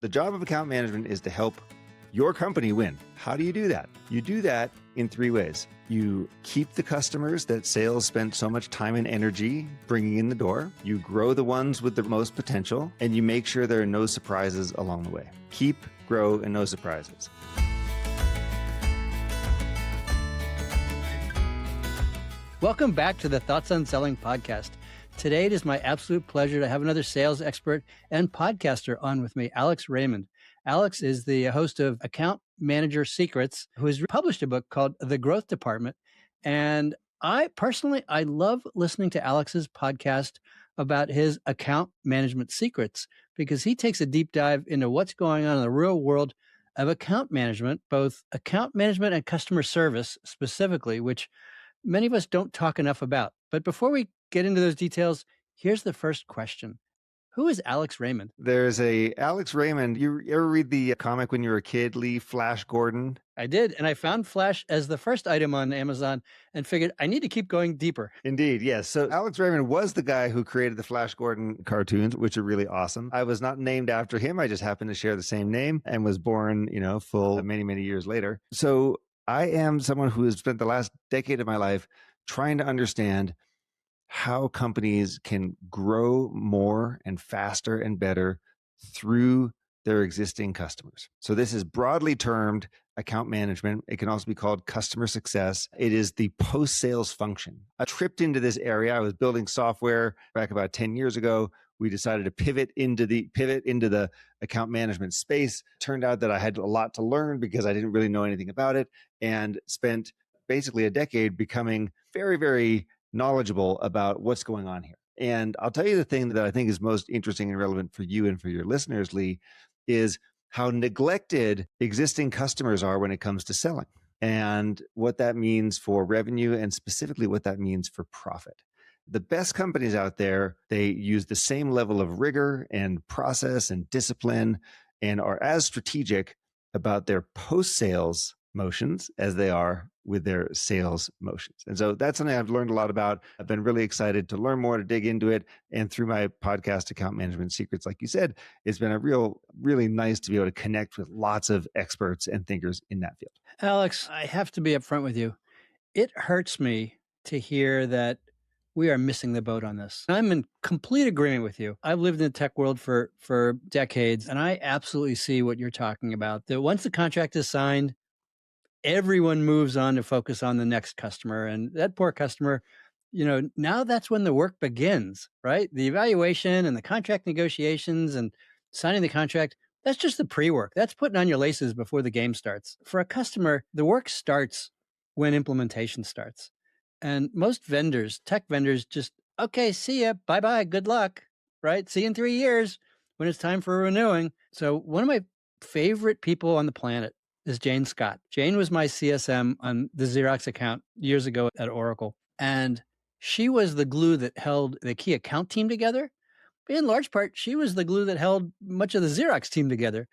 The job of account management is to help your company win. How do you do that? You do that in three ways. You keep the customers that sales spent so much time and energy bringing in the door. You grow the ones with the most potential, and you make sure there are no surprises along the way. Keep, grow, and no surprises. Welcome back to the Thoughts on Selling podcast. Today, it is my absolute pleasure to have another sales expert and podcaster on with me, Alex Raymond. Alex is the host of Account Manager Secrets, who has published a book called The Growth Department. And I love listening to Alex's podcast about his account management secrets because he takes a deep dive into what's going on in the real world of account management, both account management and customer service specifically, which many of us don't talk enough about. But before we get into those details, here's the first question. Who is Alex Raymond? There's a Alex Raymond. You ever read the comic when you were a kid, Lee, Flash Gordon? I did, and I found Flash as the first item on Amazon and figured I need to keep going deeper. Indeed, yes. So Alex Raymond was the guy who created the Flash Gordon cartoons, which are really awesome. I was not named after him. I just happened to share the same name and was born, full many, many years later. So I am someone who has spent the last decade of my life trying to understand how companies can grow more and faster and better through their existing customers. So this is broadly termed account management. It can also be called customer success. It is the post-sales function. I tripped into this area. I was building software back about 10 years ago. We decided to pivot into the account management space. Turned out that I had a lot to learn because I didn't really know anything about it, and spent basically a decade becoming very, very knowledgeable about what's going on here. And I'll tell you the thing that I think is most interesting and relevant for you and for your listeners, Lee, is how neglected existing customers are when it comes to selling and what that means for revenue and specifically what that means for profit. The best companies out there, they use the same level of rigor and process and discipline and are as strategic about their post-sales motions as they are with their sales motions. And so that's something I've learned a lot about. I've been really excited to learn more, to dig into it. And through my podcast, Account Management Secrets, like you said, it's been really nice to be able to connect with lots of experts and thinkers in that field. Alex, I have to be upfront with you. It hurts me to hear that we are missing the boat on this. I'm in complete agreement with you. I've lived in the tech world for decades, and I absolutely see what you're talking about. That once the contract is signed, everyone moves on to focus on the next customer. And that poor customer, now that's when the work begins, right? The evaluation and the contract negotiations and signing the contract, that's just the pre-work. That's putting on your laces before the game starts. For a customer, the work starts when implementation starts. And most vendors, tech vendors, just, okay, see ya, bye-bye, good luck, right? See you in 3 years when it's time for renewing. So one of my favorite people on the planet is Jane Scott. Jane was my CSM on the Xerox account years ago at Oracle. And she was the glue that held the key account team together. In large part, she was the glue that held much of the Xerox team together.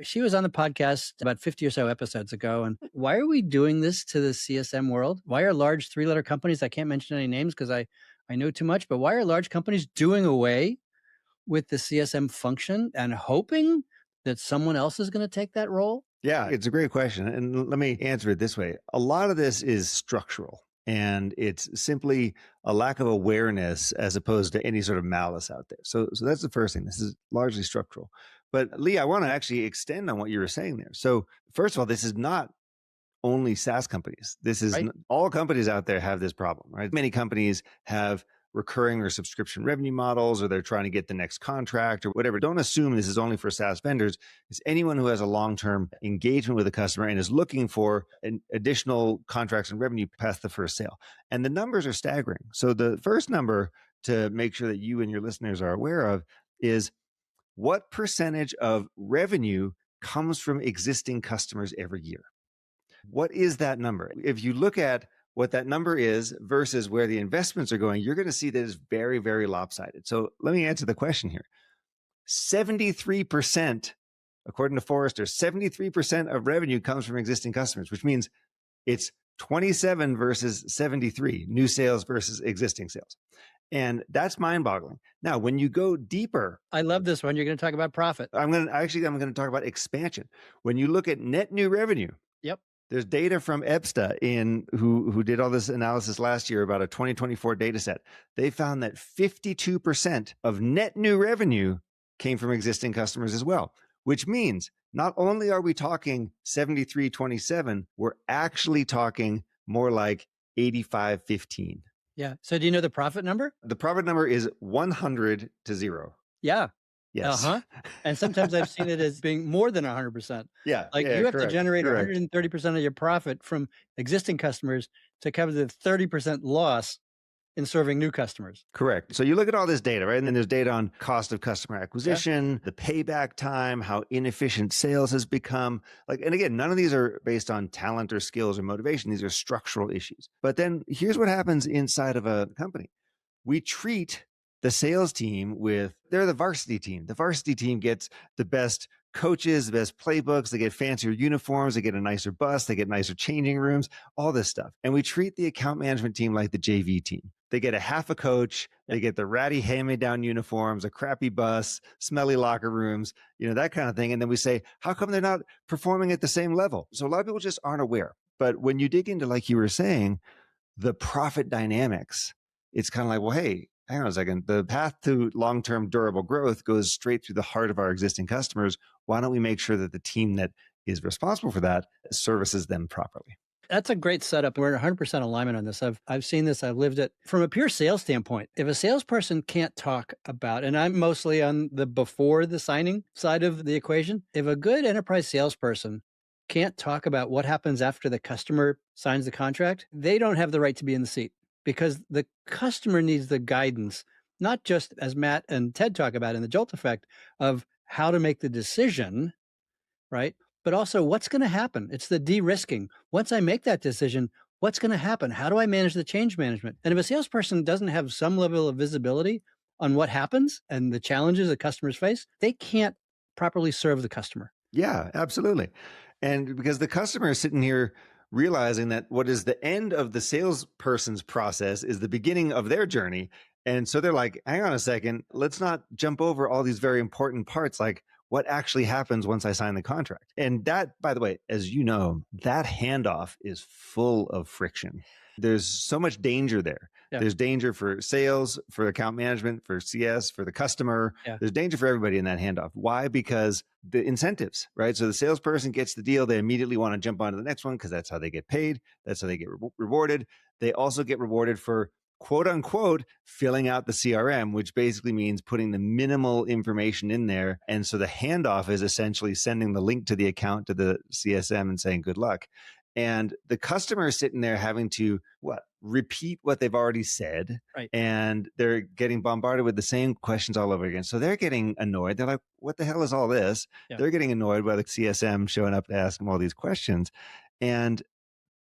She was on the podcast about 50 or so episodes ago. And why are we doing this to the CSM world? Why are large three-letter companies, I can't mention any names because I know too much, but why are large companies doing away with the CSM function and hoping that someone else is going to take that role? Yeah, it's a great question. And let me answer it this way. A lot of this is structural, and it's simply a lack of awareness as opposed to any sort of malice out there. So that's the first thing. This is largely structural. But Lee, I want to actually extend on what you were saying there. So first of all, this is not only SaaS companies. This is right. All companies out there have this problem, right? Many companies have recurring or subscription revenue models, or they're trying to get the next contract or whatever. Don't assume this is only for SaaS vendors. It's anyone who has a long-term engagement with a customer and is looking for an additional contracts and revenue past the first sale. And the numbers are staggering. So the first number to make sure that you and your listeners are aware of is what percentage of revenue comes from existing customers every year. What is that number? If you look at what that number is versus where the investments are going, you're going to see that it's very, very lopsided. So let me answer the question here. 73%, according to Forrester, 73% of revenue comes from existing customers, which means it's 27 versus 73, new sales versus existing sales. And that's mind boggling. Now, when you go deeper, I love this one. You're going to talk about profit. I'm going to talk about expansion. When you look at net new revenue, Yep. there's data from EBSTA who did all this analysis last year about a 2024 data set. They found that 52% of net new revenue came from existing customers as well, which means not only are we talking 73-27, we're actually talking more like 85-15. Yeah. So do you know the profit number? The profit number is 100 to 0. Yeah. Yes. And sometimes I've seen it as being more than 100%. Yeah. Like yeah, you have correct, to generate correct. 130% of your profit from existing customers to cover the 30% loss in serving new customers. Correct. So you look at all this data, right? And then there's data on cost of customer acquisition, the payback time, how inefficient sales has become. And again, none of these are based on talent or skills or motivation. These are structural issues. But then here's what happens inside of a company. We treat the sales team they're the varsity team. The varsity team gets the best coaches, the best playbooks, they get fancier uniforms, they get a nicer bus, they get nicer changing rooms, all this stuff. And we treat the account management team like the JV team. They get a half a coach, they get the ratty hand-me-down uniforms, a crappy bus, smelly locker rooms, that kind of thing. And then we say, how come they're not performing at the same level? So a lot of people just aren't aware. But when you dig into, like you were saying, the profit dynamics, it's kind of like, well, hey, hang on a second. The path to long-term durable growth goes straight through the heart of our existing customers. Why don't we make sure that the team that is responsible for that services them properly? That's a great setup. We're in 100% alignment on this. I've seen this. I've lived it. From a pure sales standpoint, if a salesperson can't talk about, and I'm mostly on the before the signing side of the equation, if a good enterprise salesperson can't talk about what happens after the customer signs the contract, they don't have the right to be in the seat, because the customer needs the guidance, not just as Matt and Ted talk about in the Jolt effect of how to make the decision, right? But also what's going to happen. It's the de-risking. Once I make that decision, what's going to happen? How do I manage the change management? And if a salesperson doesn't have some level of visibility on what happens and the challenges that customers face, they can't properly serve the customer. Yeah, absolutely. And because the customer is sitting here realizing that what is the end of the salesperson's process is the beginning of their journey. And so they're like, hang on a second, let's not jump over all these very important parts, like what actually happens once I sign the contract. And that, by the way, as you know, that handoff is full of friction. There's so much danger there. Yeah. There's danger for sales, for account management, for CS, for the customer. Yeah. There's danger for everybody in that handoff. Why? Because the incentives, right? So the salesperson gets the deal. They immediately want to jump onto the next one because that's how they get paid. That's how they get rewarded. They also get rewarded for quote unquote, filling out the CRM, which basically means putting the minimal information in there. And so the handoff is essentially sending the link to the account to the CSM and saying, good luck. And the customer is sitting there having to repeat what they've already said. Right. And they're getting bombarded with the same questions all over again. So they're getting annoyed. They're like, what the hell is all this? Yeah. They're getting annoyed by the CSM showing up to ask them all these questions. And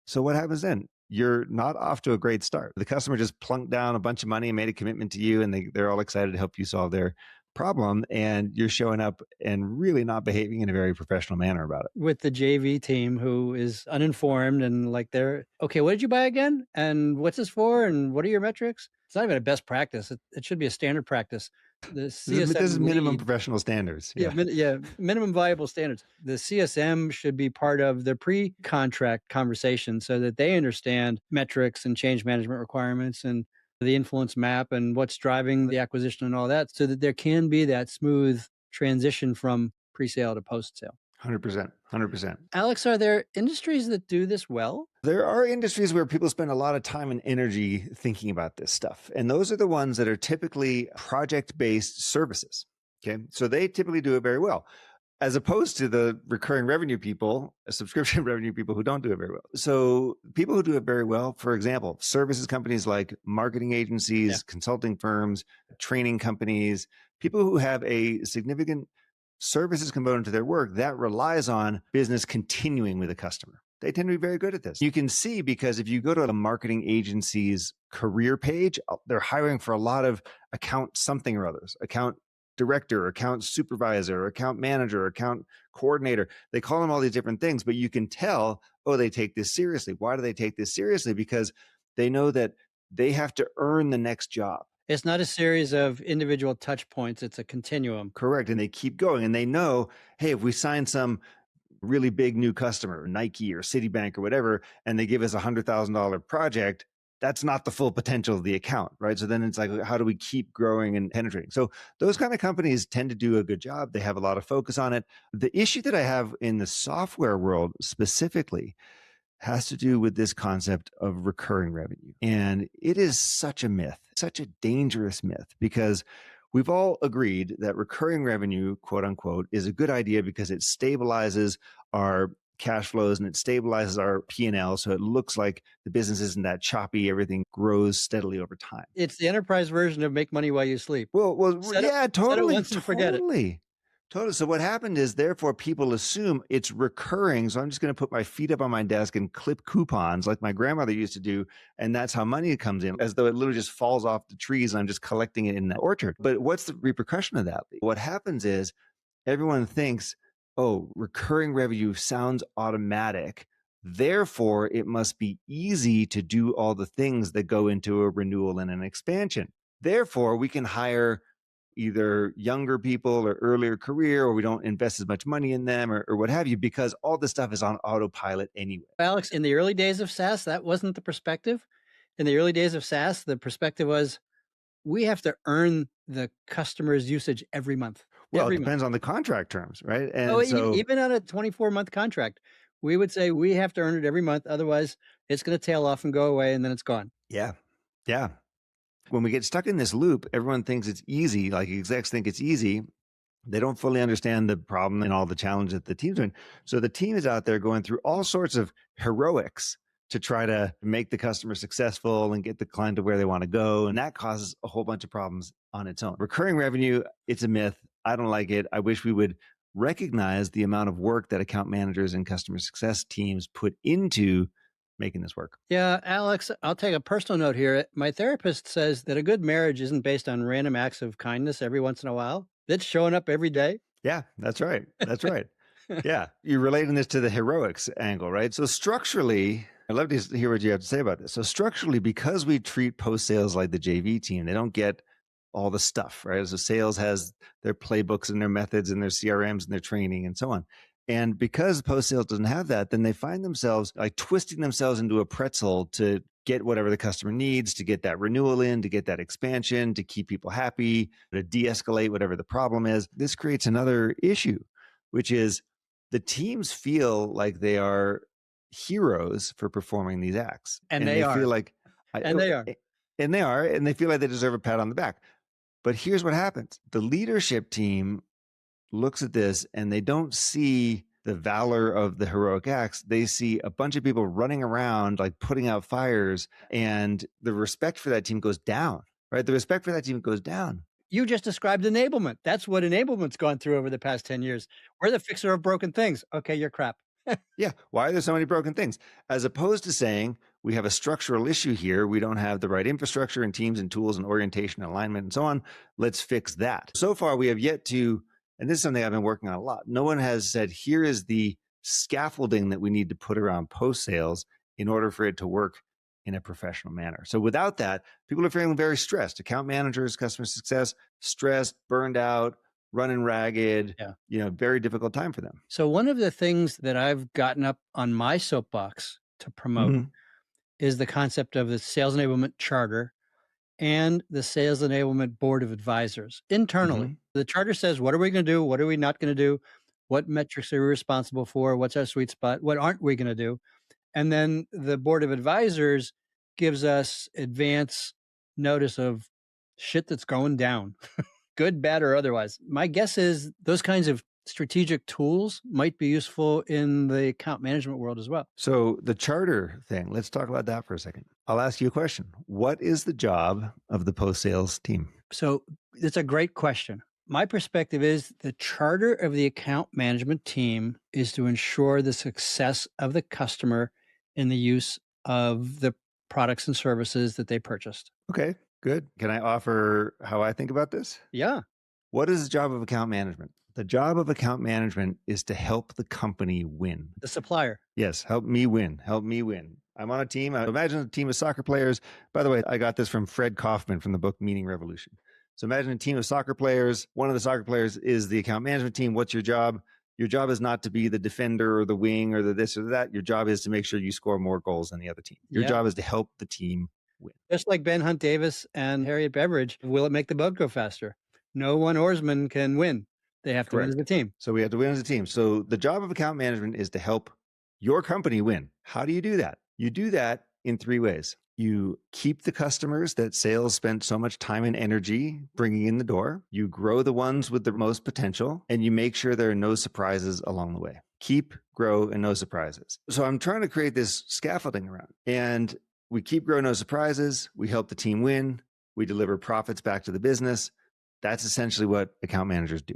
so what happens then? You're not off to a great start. The customer just plunked down a bunch of money and made a commitment to you, and they're all excited to help you solve their problem, and you're showing up and really not behaving in a very professional manner about it. With the JV team who is uninformed and like they're, okay, what did you buy again? And what's this for? And what are your metrics? It's not even a best practice. It should be a standard practice. The CSM this is minimum professional standards. Yeah. Minimum viable standards. The CSM should be part of the pre-contract conversation so that they understand metrics and change management requirements and the influence map and what's driving the acquisition and all that, so that there can be that smooth transition from pre-sale to post-sale. 100%. Alex, are there industries that do this well? There are industries where people spend a lot of time and energy thinking about this stuff. And those are the ones that are typically project-based services. Okay. So they typically do it very well, as opposed to the recurring revenue people, subscription revenue people who don't do it very well. So people who do it very well, for example, services companies like marketing agencies, consulting firms, training companies, people who have a significant services component to their work that relies on business continuing with a customer. They tend to be very good at this. You can see, because if you go to a marketing agency's career page, they're hiring for a lot of account something or others, account director, account supervisor, account manager, account coordinator. They call them all these different things, but you can tell, oh, they take this seriously. Why do they take this seriously? Because they know that they have to earn the next job. It's not a series of individual touch points, it's a continuum. Correct. And they keep going and they know, hey, if we sign some really big new customer, Nike or Citibank or whatever, and they give us $100,000 project, that's not the full potential of the account, right? So then it's like, how do we keep growing and penetrating? So those kind of companies tend to do a good job. They have a lot of focus on it. The issue that I have in the software world specifically has to do with this concept of recurring revenue. And it is such a myth, such a dangerous myth, because we've all agreed that recurring revenue, quote unquote, is a good idea because it stabilizes our cash flows and it stabilizes our P&L. So it looks like the business isn't that choppy. Everything grows steadily over time. It's the enterprise version of make money while you sleep. Well, yeah, totally. Set it once and forget it. Totally. So what happened is, therefore, people assume it's recurring. So I'm just going to put my feet up on my desk and clip coupons like my grandmother used to do. And that's how money comes in, as though it literally just falls off the trees and I'm just collecting it in the orchard. But what's the repercussion of that? What happens is everyone thinks, oh, recurring revenue sounds automatic. Therefore, it must be easy to do all the things that go into a renewal and an expansion. Therefore, we can hire either younger people or earlier career, or we don't invest as much money in them or what have you, because all this stuff is on autopilot anyway. Alex, in the early days of SaaS, that wasn't the perspective. In the early days of SaaS, the perspective was we have to earn the customer's usage every month. Well, it depends on the contract terms, right? And even on a 24-month contract, we would say we have to earn it every month. Otherwise, it's going to tail off and go away and then it's gone. Yeah. Yeah. When we get stuck in this loop, everyone thinks it's easy. Like execs think it's easy. They don't fully understand the problem and all the challenges that the team's doing. So the team is out there going through all sorts of heroics to try to make the customer successful and get the client to where they want to go. And that causes a whole bunch of problems on its own. Recurring revenue, it's a myth. I don't like it. I wish we would recognize the amount of work that account managers and customer success teams put into making this work. Yeah, Alex, I'll take a personal note here. My therapist says that a good marriage isn't based on random acts of kindness every once in a while. It's showing up every day. Yeah, that's right. That's right. Yeah. You're relating this to the heroics angle, right? So structurally, I'd love to hear what you have to say about this. So structurally, because we treat post-sales like the JV team, they don't get all the stuff, right? So sales has their playbooks and their methods and their CRMs and their training and so on. And because post-sales doesn't have that, then they find themselves like twisting themselves into a pretzel to get whatever the customer needs, to get that renewal in, to get that expansion, to keep people happy, to de-escalate whatever the problem is. This creates another issue, which is the teams feel like they are heroes for performing these acts. And they are. Feel like, and they are. And they are. And they feel like they deserve a pat on the back. But here's what happens. The leadership team looks at this and they don't see the valor of the heroic acts. They see a bunch of people running around, like putting out fires, and the respect for that team goes down, right? The respect for that team goes down. You just described enablement. That's what enablement's gone through over the past 10 years. We're the fixer of broken things. Okay, you're crap. Yeah. Why are there so many broken things? As opposed to saying, we have a structural issue here. We don't have the right infrastructure and teams and tools and orientation and alignment and so on. Let's fix that. So far, we have yet to, and this is something I've been working on a lot. No one has said, here is the scaffolding that we need to put around post-sales in order for it to work in a professional manner. So without that, people are feeling very stressed. Account managers, customer success, stressed, burned out, running ragged, very difficult time for them. So one of the things that I've gotten up on my soapbox to promote is the concept of the Sales Enablement Charter and the Sales Enablement Board of Advisors internally. The charter says, what are we going to do? What are we not going to do? What metrics are we responsible for? What's our sweet spot? What aren't we going to do? And then the Board of Advisors gives us advance notice of shit that's going down, good, bad, or otherwise. My guess is those kinds of strategic tools might be useful in the account management world as well. So the charter thing, let's talk about that for a second. I'll ask you a question. What is the job of the post-sales team? So it's a great question. My perspective is the charter of the account management team is to ensure the success of the customer in the use of the products and services that they purchased. Okay, good. Can I offer how I think about this? Yeah. What is the job of account management? The job of account management is to help the company win. The supplier. Yes, help me win. Help me win. I'm on a team. Imagine a team of soccer players. By the way, I got this from Fred Kaufman from the book Meaning Revolution. So imagine a team of soccer players. One of the soccer players is the account management team. What's your job? Your job is not to be the defender or the wing or the this or that. Your job is to make sure you score more goals than the other team. Your job is to help the team win. Just like Ben Hunt Davis and Harriet Beveridge, will it make the boat go faster? No one oarsman can win. They have to win as a team. So we have to win as a team. So the job of account management is to help your company win. How do you do that? You do that in 3 ways. You keep the customers that sales spent so much time and energy bringing in the door. You grow the ones with the most potential, and you make sure there are no surprises along the way. Keep, grow, and no surprises. So I'm trying to create this scaffolding around, and we keep, grow, no surprises. We help the team win. We deliver profits back to the business. That's essentially what account managers do.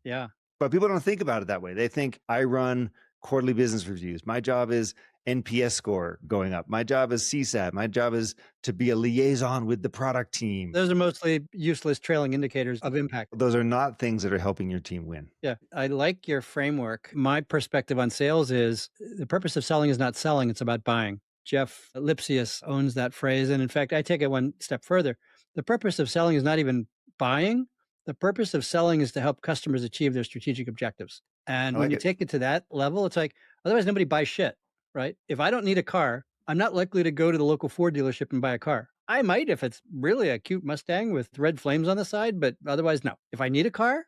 Yeah. But people don't think about it that way. They think I run quarterly business reviews. My job is NPS score going up. My job is CSAT. My job is to be a liaison with the product team. Those are mostly useless trailing indicators of impact. Those are not things that are helping your team win. Yeah. I like your framework. My perspective on sales is the purpose of selling is not selling. It's about buying. Jeff Lipsius owns that phrase. And in fact, I take it one step further. The purpose of selling is not even buying. The purpose of selling is to help customers achieve their strategic objectives. And when you take it to that level, it's like, otherwise nobody buys shit, right? If I don't need a car, I'm not likely to go to the local Ford dealership and buy a car. I might if it's really a cute Mustang with red flames on the side, but otherwise, no. If I need a car,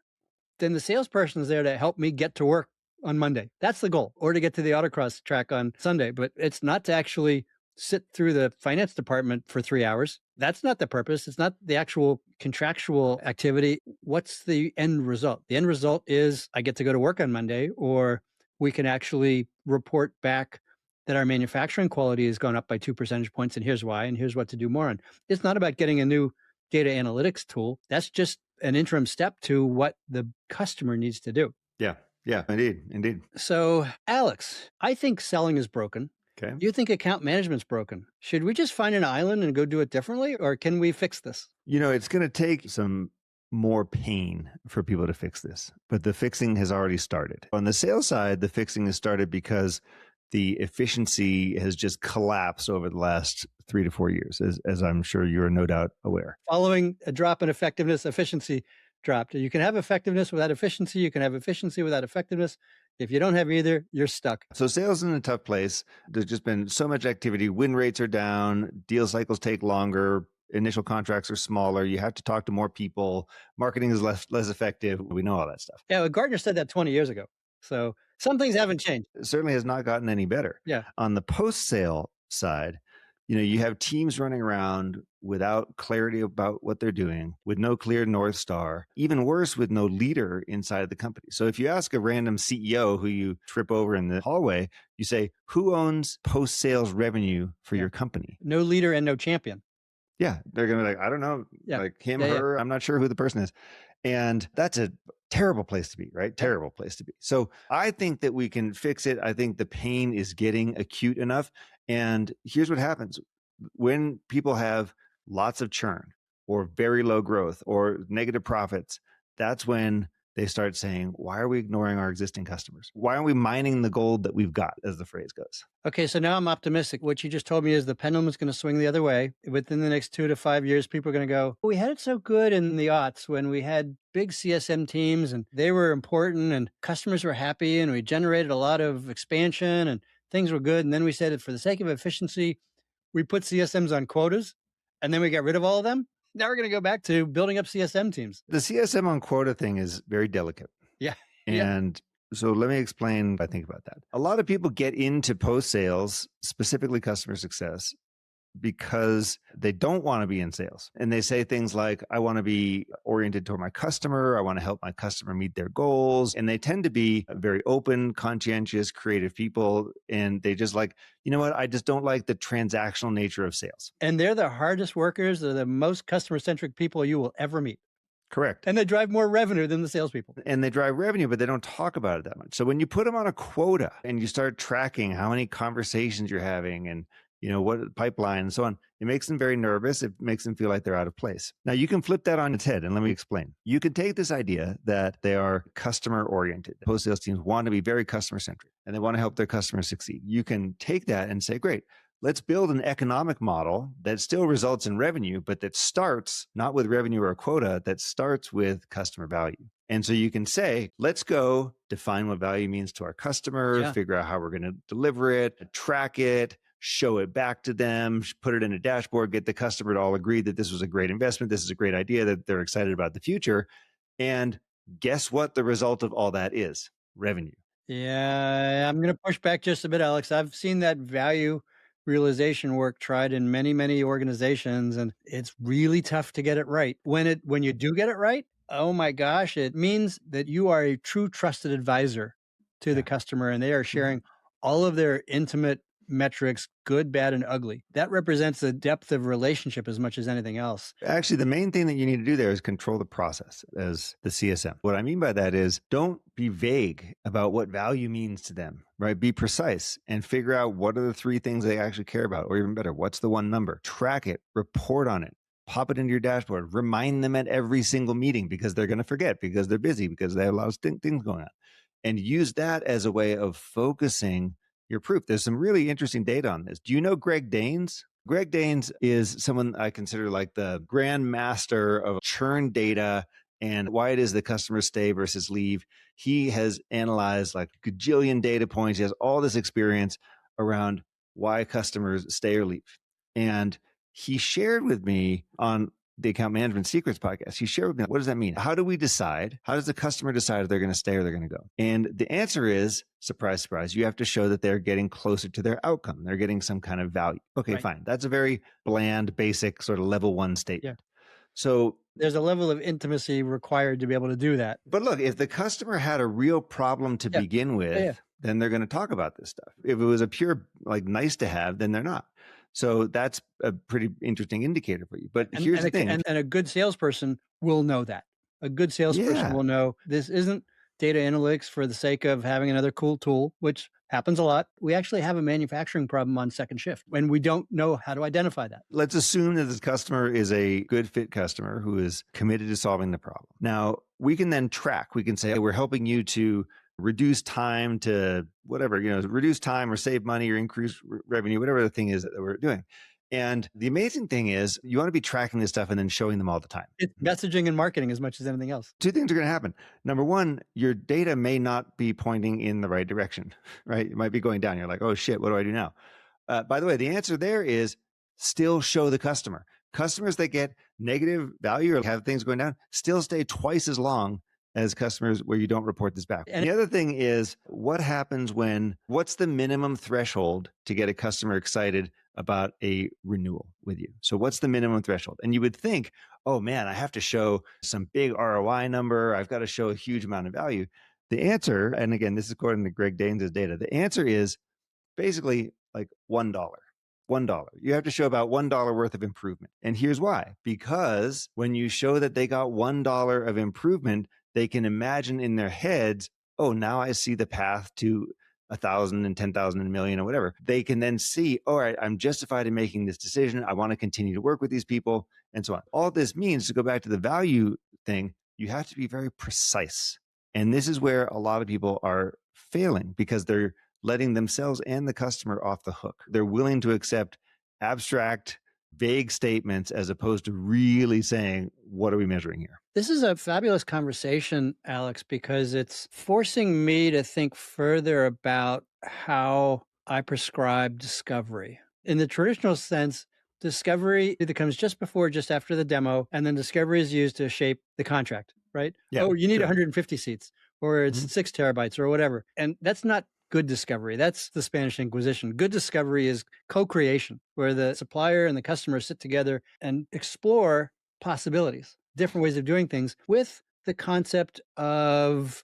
then the salesperson is there to help me get to work on Monday. That's the goal, or to get to the autocross track on Sunday. But it's not to actually sit through the finance department for 3 hours. That's not the purpose. It's not the actual contractual activity. What's the end result? The end result is I get to go to work on Monday, or we can actually report back that our manufacturing quality has gone up by 2 percentage points, and here's why, and here's what to do more on. It's not about getting a new data analytics tool. That's just an interim step to what the customer needs to do. Yeah, indeed. So, Alex, I think selling is broken. Okay. You think account management's broken. Should we just find an island and go do it differently, or can we fix this? It's going to take some more pain for people to fix this, but the fixing has already started. On the sales side, the fixing has started because the efficiency has just collapsed over the last 3 to 4 years, as I'm sure you're no doubt aware. Following a drop in effectiveness, efficiency dropped. You can have effectiveness without efficiency. You can have efficiency without effectiveness. If you don't have either, you're stuck. So sales is in a tough place. There's just been so much activity. Win rates are down. Deal cycles take longer. Initial contracts are smaller. You have to talk to more people. Marketing is less effective. We know all that stuff. Yeah, well, Gartner said that 20 years ago. So some things haven't changed. It certainly has not gotten any better. Yeah. On the post-sale side, you have teams running around without clarity about what they're doing, with no clear North Star, even worse, with no leader inside of the company. So if you ask a random CEO who you trip over in the hallway, you say, who owns post-sales revenue for your company? No leader and no champion. Yeah. They're going to be like, I don't know, like him, her, I'm not sure who the person is. And that's a terrible place to be, right? Terrible place to be. So I think that we can fix it. I think the pain is getting acute enough. And here's what happens. When people have lots of churn or very low growth or negative profits, that's when they start saying, why are we ignoring our existing customers? Why aren't we mining the gold that we've got, as the phrase goes? Okay, so now I'm optimistic. What you just told me is the pendulum is going to swing the other way. Within the next 2 to 5 years, people are going to go, we had it so good in the aughts when we had big CSM teams and they were important and customers were happy and we generated a lot of expansion and things were good. And then we said that for the sake of efficiency, we put CSMs on quotas and then we got rid of all of them. Now we're going to go back to building up CSM teams. The CSM on quota thing is very delicate. Yeah. And so let me explain what I think about that. A lot of people get into post-sales, specifically customer success, because they don't want to be in sales. And they say things like, I want to be oriented toward my customer. I want to help my customer meet their goals. And they tend to be very open, conscientious, creative people. And they just like, you know what? I just don't like the transactional nature of sales. And they're the hardest workers. They're the most customer-centric people you will ever meet. Correct. And they drive more revenue than the salespeople. And they drive revenue, but they don't talk about it that much. So when you put them on a quota and you start tracking how many conversations you're having and what pipeline and so on, it makes them very nervous. It makes them feel like they're out of place. Now you can flip that on its head and let me explain. You can take this idea that they are customer oriented. Post-sales teams want to be very customer centric and they want to help their customers succeed. You can take that and say, great, let's build an economic model that still results in revenue, but that starts not with revenue or a quota, that starts with customer value. And so you can say, let's go define what value means to our customer, figure out how we're going to deliver it, track it, show it back to them, put it in a dashboard, get the customer to all agree that this was a great investment, this is a great idea, that they're excited about the future. And guess what the result of all that is? Revenue. Yeah, I'm going to push back just a bit, Alex. I've seen that value realization work tried in many, many organizations, and it's really tough to get it right. When you do get it right, oh my gosh, it means that you are a true trusted advisor to the customer, and they are sharing all of their intimate metrics, good, bad, and ugly. That represents the depth of relationship as much as anything else. Actually, the main thing that you need to do there is control the process as the CSM. What I mean by that is don't be vague about what value means to them, right? Be precise and figure out what are the 3 things they actually care about, or even better, what's the one number? Track it, report on it, pop it into your dashboard, remind them at every single meeting because they're going to forget, because they're busy, because they have a lot of things going on. And use that as a way of focusing your proof. There's some really interesting data on this. Do you know Greg Danes? Greg Danes is someone I consider like the grand master of churn data and why it is that customers stay versus leave. He has analyzed like a gajillion data points. He has all this experience around why customers stay or leave. And he shared with me on the Account Management Secrets podcast, he shared with me, what does that mean? How do we decide? How does the customer decide if they're going to stay or they're going to go? And the answer is, surprise, surprise, you have to show that they're getting closer to their outcome. They're getting some kind of value. Okay, fine. That's a very bland, basic sort of level 1 statement. So there's a level of intimacy required to be able to do that. But look, if the customer had a real problem to begin with, then they're going to talk about this stuff. If it was a pure, like, nice to have, then they're not. So that's a pretty interesting indicator for you. But here's the thing. And a good salesperson will know that. A good salesperson will know this isn't data analytics for the sake of having another cool tool, which happens a lot. We actually have a manufacturing problem on second shift when we don't know how to identify that. Let's assume that this customer is a good fit customer who is committed to solving the problem. Now, we can then track. We can say, hey, we're helping you to reduce time to whatever, reduce time or save money or increase revenue, whatever the thing is that we're doing. And the amazing thing is you want to be tracking this stuff and then showing them all the time. It's messaging and marketing as much as anything else. 2 things are going to happen. Number 1, your data may not be pointing in the right direction, right? It might be going down. You're like, oh shit, what do I do now? By the way, the answer there is still show the customer. Customers that get negative value or have things going down still stay twice as long as customers where you don't report this back. And the other thing is what's the minimum threshold to get a customer excited about a renewal with you? So what's the minimum threshold? And you would think, oh man, I have to show some big ROI number. I've got to show a huge amount of value. The answer, and again, this is according to Greg Danes' data, the answer is basically like $1. $1. You have to show about $1 worth of improvement. And here's why. Because when you show that they got $1 of improvement, they can imagine in their heads, oh, now I see the path to 1,000 and 10,000 and a million or whatever. They can then see, all right, I'm justified in making this decision. I want to continue to work with these people and so on. All this means, to go back to the value thing, you have to be very precise. And this is where a lot of people are failing because they're letting themselves and the customer off the hook. They're willing to accept abstract, vague statements as opposed to really saying, what are we measuring here? This is a fabulous conversation, Alex, because it's forcing me to think further about how I prescribe discovery. In the traditional sense, discovery either comes just before or just after the demo, and then discovery is used to shape the contract, right? Yeah, oh, you need 150 seats, or it's 6 terabytes, or whatever. And that's not good discovery. That's the Spanish Inquisition. Good discovery is co-creation, where the supplier and the customer sit together and explore possibilities, different ways of doing things, with the concept of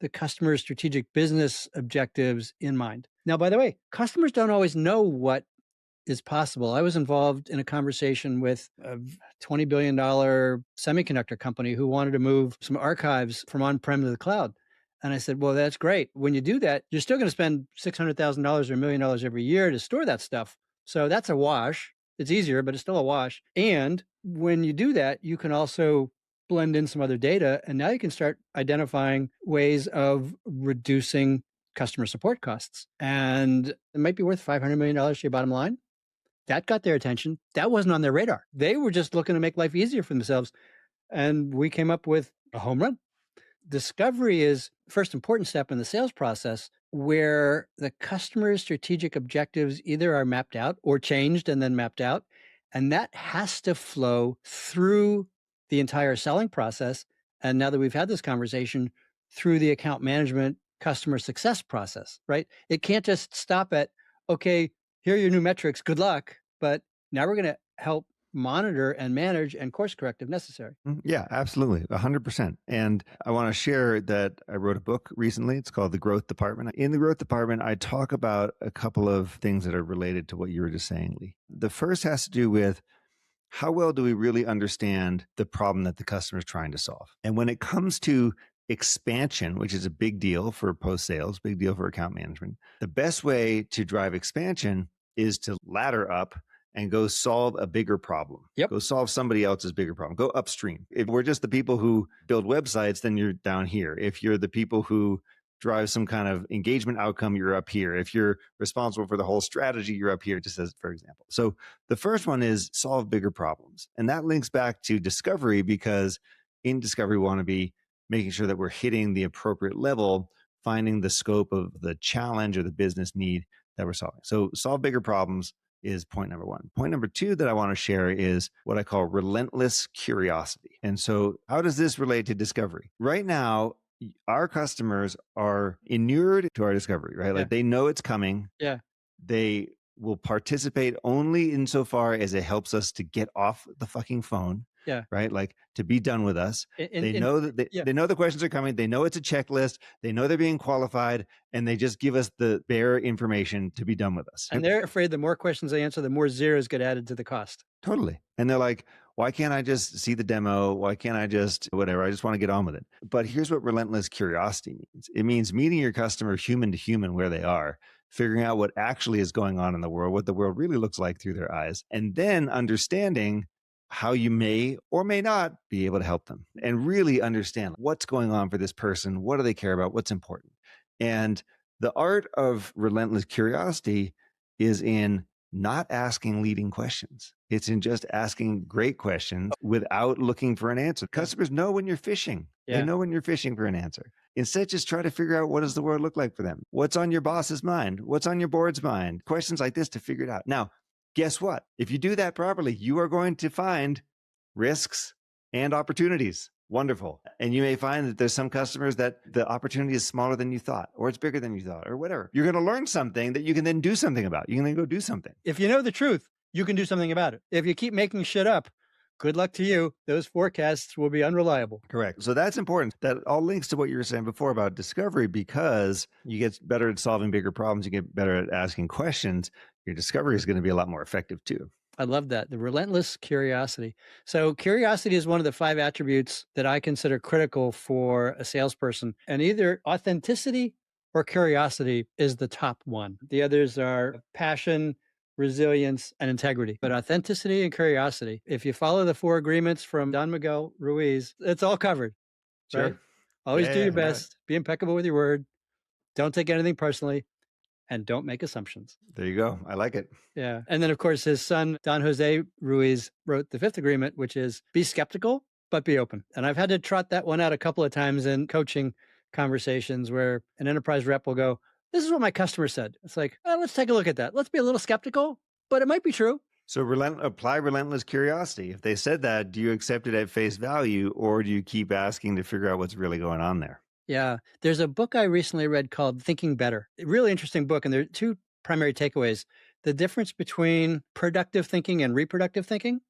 the customer's strategic business objectives in mind. Now, by the way, customers don't always know what is possible. I was involved in a conversation with a $20 billion semiconductor company who wanted to move some archives from on-prem to the cloud. And I said, well, that's great. When you do that, you're still going to spend $600,000 or $1 million every year to store that stuff. So that's a wash. It's easier, but it's still a wash. And when you do that, you can also blend in some other data. And now you can start identifying ways of reducing customer support costs. And it might be worth $500 million to your bottom line. That got their attention. That wasn't on their radar. They were just looking to make life easier for themselves. And we came up with a home run. Discovery is first important step in the sales process where the customer's strategic objectives either are mapped out or changed and then mapped out. And that has to flow through the entire selling process. And now that we've had this conversation, through the account management, customer success process, right? It can't just stop at, okay, here are your new metrics, good luck. But now we're going to help monitor and manage and course correct if necessary. Yeah, absolutely. 100%. And I want to share that I wrote a book recently. It's called The Growth Department. In The Growth Department, I talk about a couple of things that are related to what you were just saying, Lee. The first has to do with how well do we really understand the problem that the customer is trying to solve? And when it comes to expansion, which is a big deal for post-sales, big deal for account management, the best way to drive expansion is to ladder up and go solve a bigger problem. Yep. Go solve somebody else's bigger problem. Go upstream. If we're just the people who build websites, then you're down here. If you're the people who drive some kind of engagement outcome, you're up here. If you're responsible for the whole strategy, you're up here, just as for example. So the first one is solve bigger problems. And that links back to discovery, because in discovery, we want to be making sure that we're hitting the appropriate level, finding the scope of the challenge or the business need that we're solving. So solve bigger problems is point number one. Point number two that I want to share is what I call relentless curiosity. And so how does this relate to discovery? Right now, our customers are inured to our discovery, right? Like they know it's coming. Yeah. They will participate only insofar as it helps us to get off the fucking phone. Yeah. Right. Like to be done with us. They know that they know the questions are coming. They know it's a checklist. They know they're being qualified, and they just give us the bare information to be done with us. And they're afraid the more questions they answer, the more zeros get added to the cost. Totally. And they're like, why can't I just see the demo? Why can't I just whatever? I just want to get on with it. But here's what relentless curiosity means. It means meeting your customer human to human where they are, figuring out what actually is going on in the world, what the world really looks like through their eyes, and then understanding how you may or may not be able to help them, and really understand what's going on for this person. What do they care about? What's important? And the art of relentless curiosity is in not asking leading questions. It's in just asking great questions without looking for an answer. Customers know when you're fishing. Yeah. They know when you're fishing for an answer. Instead, just try to figure out, what does the world look like for them? What's on your boss's mind? What's on your board's mind? Questions like this to figure it out. Now, guess what? If you do that properly, you are going to find risks and opportunities. Wonderful. And you may find that there's some customers that the opportunity is smaller than you thought, or it's bigger than you thought, or whatever. You're going to learn something that you can then do something about. You can then go do something. If you know the truth, you can do something about it. If you keep making shit up, good luck to you. Those forecasts will be unreliable. Correct. So that's important. That all links to what you were saying before about discovery, because you get better at solving bigger problems. You get better at asking questions. Your discovery is going to be a lot more effective too. I love that. The relentless curiosity. So curiosity is one of the 5 attributes that I consider critical for a salesperson. And either authenticity or curiosity is the top one. The others are passion, resilience, and integrity. But authenticity and curiosity, if you follow the 4 agreements from Don Miguel Ruiz, it's all covered. Sure. Right? Always do your best. Be impeccable with your word. Don't take anything personally. And don't make assumptions. There you go. I like it. Yeah. And then, of course, his son, Don Jose Ruiz, wrote the 5th agreement, which is be skeptical, but be open. And I've had to trot that one out a couple of times in coaching conversations where an enterprise rep will go, this is what my customer said. It's like, let's take a look at that. Let's be a little skeptical, but it might be true. So apply relentless curiosity. If they said that, do you accept it at face value, or do you keep asking to figure out what's really going on there? Yeah. There's a book I recently read called Thinking Better. A really interesting book. And there are 2 primary takeaways. The difference between productive thinking and reproductive thinking.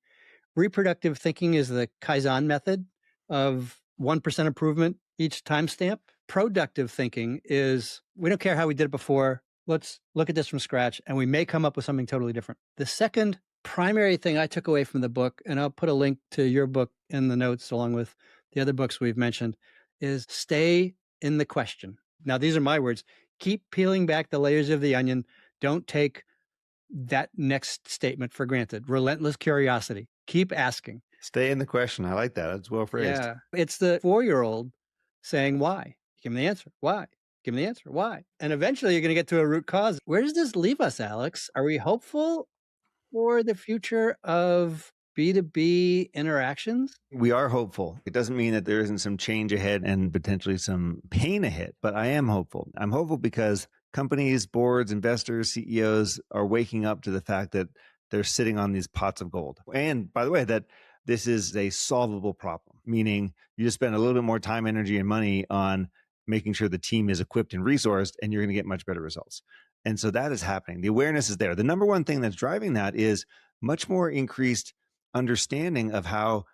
Reproductive thinking is the Kaizen method of 1% improvement each timestamp. Productive thinking is, we don't care how we did it before. Let's look at this from scratch, and we may come up with something totally different. The second primary thing I took away from the book, and I'll put a link to your book in the notes along with the other books we've mentioned, is stay in the question. Now, these are my words. Keep peeling back the layers of the onion. Don't take that next statement for granted. Relentless curiosity. Keep asking. Stay in the question. I like that. That's well phrased. Yeah. It's the 4-year-old saying, why? Give him the answer. Why? Give him the answer. Why? And eventually you're going to get to a root cause. Where does this leave us, Alex? Are we hopeful? for the future of B2B interactions? We are hopeful. It doesn't mean that there isn't some change ahead and potentially some pain ahead, but I am hopeful. I'm hopeful because companies, boards, investors, CEOs are waking up to the fact that they're sitting on these pots of gold. And by the way, that this is a solvable problem, meaning you just spend a little bit more time, energy, and money on making sure the team is equipped and resourced, and you're going to get much better results. And so that is happening. The awareness is there. The number one thing that's driving that is much more increased understanding of how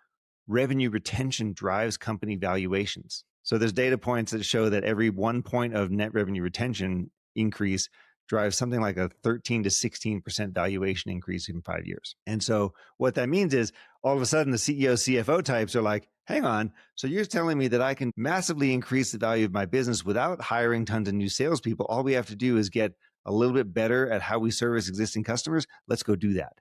revenue retention drives company valuations. So there's data points that show that every 1 point of net revenue retention increase drives something like a 13 to 16% valuation increase in 5 years. And so what that means is all of a sudden the CEO, CFO types are like, hang on, so you're telling me that I can massively increase the value of my business without hiring tons of new salespeople. All we have to do is get a little bit better at how we service existing customers. Let's go do that.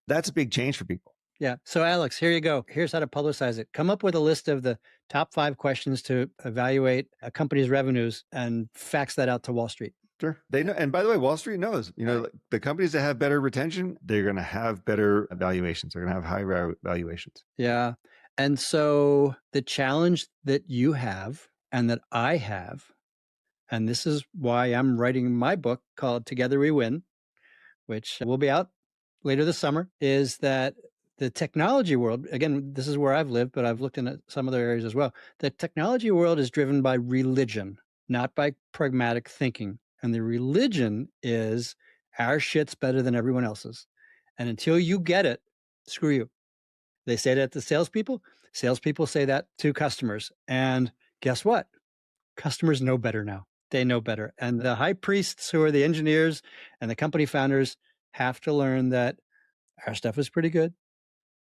That's a big change for people. Yeah. So Alex, here you go. Here's how to publicize it. Come up with a list of the top 5 questions to evaluate a company's revenues and fax that out to Wall Street. Sure. They know. And by the way, Wall Street knows, the companies that have better retention, they're going to have better valuations. They're going to have high valuations. Yeah. And so the challenge that you have and that I have, and this is why I'm writing my book called Together We Win, which will be out later this summer, is that the technology world, again, this is where I've lived, but I've looked in some other areas as well. The technology world is driven by religion, not by pragmatic thinking. And the religion is our shit's better than everyone else's. And until you get it, screw you. They say that to salespeople. Salespeople say that to customers. And guess what? Customers know better now. They know better. And the high priests who are the engineers and the company founders have to learn that our stuff is pretty good.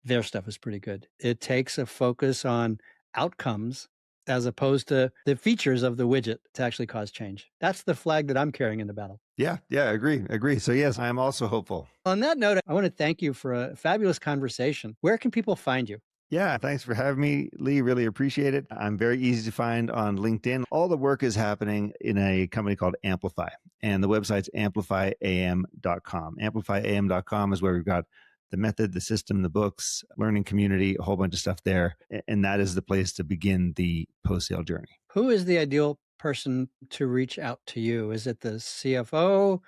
Their stuff is pretty good. It takes a focus on outcomes as opposed to the features of the widget to actually cause change. That's the flag that I'm carrying in the battle. Yeah, agree. So yes, I am also hopeful. On that note, I want to thank you for a fabulous conversation. Where can people find you? Yeah, thanks for having me, Lee. Really appreciate it. I'm very easy to find on LinkedIn. All the work is happening in a company called AMplify, and the website's AMplifyAM.com. AMplifyAM.com is where we've got the method, the system, the books, learning community, a whole bunch of stuff there. And that is the place to begin the post-sale journey. Who is the ideal person to reach out to you? Is it the CFO?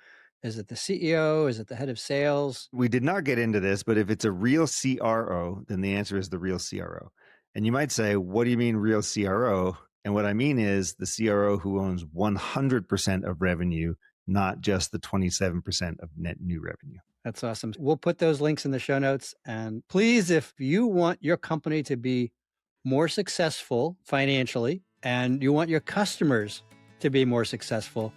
Is it the CEO? Is it the head of sales? We did not get into this, but if it's a real CRO, then the answer is the real CRO. And you might say, what do you mean real CRO? And what I mean is the CRO who owns 100% of revenue, not just the 27% of net new revenue. That's awesome. We'll put those links in the show notes. And please, if you want your company to be more successful financially and you want your customers to be more successful,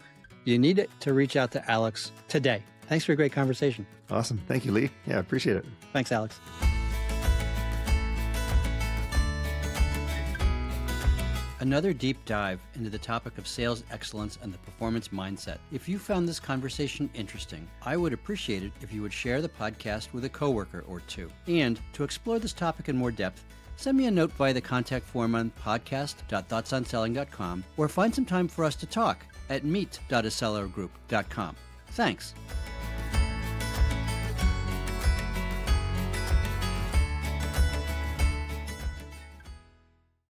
you need to reach out to Alex today. Thanks for a great conversation. Awesome. Thank you, Lee. Yeah, appreciate it. Thanks, Alex. Another deep dive into the topic of sales excellence and the performance mindset. If you found this conversation interesting, I would appreciate it if you would share the podcast with a coworker or two. And to explore this topic in more depth, send me a note via the contact form on podcast.thoughtsonselling.com or find some time for us to talk at meet.acellergroup.com. Thanks.